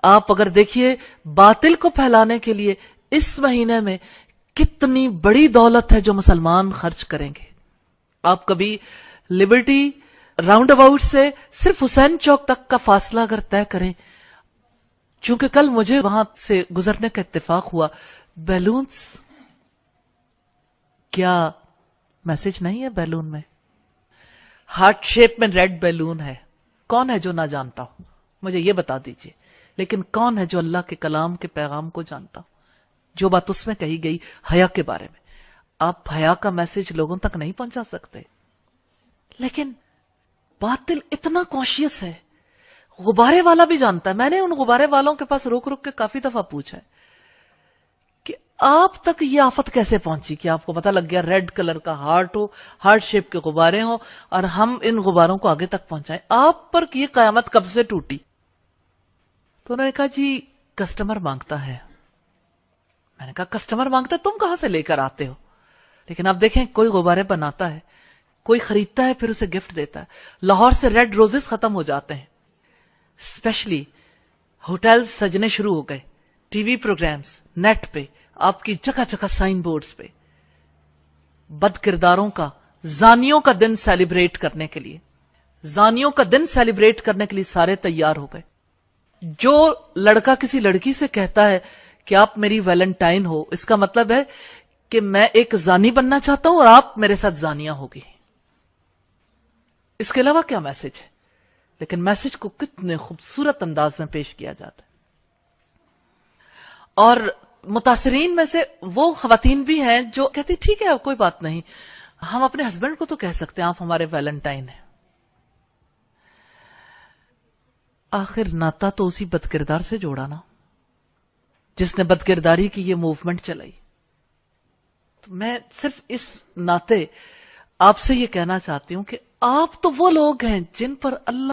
آپ اگر دیکھیے باطل کو پھیلانے کے لیے اس مہینے میں کتنی بڑی دولت ہے جو مسلمان خرچ کریں گے. آپ کبھی لبرٹی راؤنڈ اباؤٹ سے صرف حسین چوک تک کا فاصلہ اگر طے کریں، چونکہ کل مجھے وہاں سے گزرنے کا اتفاق ہوا، بیلونز، کیا میسج نہیں ہے بیلون میں؟ ہارٹ شیپ میں ریڈ بیلون ہے. کون ہے جو نہ جانتا ہو؟ مجھے یہ بتا دیجئے. لیکن کون ہے جو اللہ کے کلام کے پیغام کو جانتا ہو؟ جو بات اس میں کہی گئی حیا کے بارے میں، آپ حیا کا میسج لوگوں تک نہیں پہنچا سکتے. لیکن باطل اتنا کانشیس ہے، غبارے والا بھی جانتا ہے. میں نے ان غبارے والوں کے پاس رک رک کے کافی دفعہ پوچھا ہے کہ آپ تک یہ آفت کیسے پہنچی کہ آپ کو پتہ لگ گیا ریڈ کلر کا ہارٹ ہو، ہارٹ شیپ کے غبارے ہوں، اور ہم ان غباروں کو آگے تک پہنچائیں. آپ پر یہ قیامت کب سے ٹوٹی؟ تو انہوں نے کہا جی کسٹمر مانگتا ہے. میں نے کہا کسٹمر مانگتا ہے، تم کہاں سے لے کر آتے ہو؟ لیکن آپ دیکھیں کوئی غبارے بناتا ہے، کوئی خریدتا ہے، پھر اسے گفٹ دیتا ہے. لاہور سے ریڈ روزز ختم ہو جاتے ہیں، اسپیشلی ہوٹلز سجنے شروع ہو گئے، ٹی وی پروگرامز، نیٹ پہ، آپ کی جگہ جگہ سائن بورڈز پہ بد کرداروں کا، زانیوں کا دن سیلیبریٹ کرنے کے لیے، زانیوں کا دن سیلیبریٹ کرنے کے لیے سارے تیار ہو گئے. جو لڑکا کسی لڑکی سے کہتا ہے کہ آپ میری ویلنٹائن ہو، اس کا مطلب ہے کہ میں ایک زانی بننا چاہتا ہوں اور آپ میرے ساتھ زانیاں ہوگی. اس کے علاوہ کیا میسج ہے؟ لیکن میسج کو کتنے خوبصورت انداز میں پیش کیا جاتا ہے. اور متاثرین میں سے وہ خواتین بھی ہیں جو کہتی ٹھیک ہے کوئی بات نہیں، ہم اپنے ہسبینڈ کو تو کہہ سکتے ہیں آپ ہمارے ویلنٹائن ہیں. آخر ناتا تو اسی بد کردار سے جوڑا نا جس نے بد کرداری کی یہ موومنٹ چلائی. تو میں صرف اس ناطے آپ سے یہ کہنا چاہتی ہوں کہ آپ تو وہ لوگ ہیں جن پر اللہ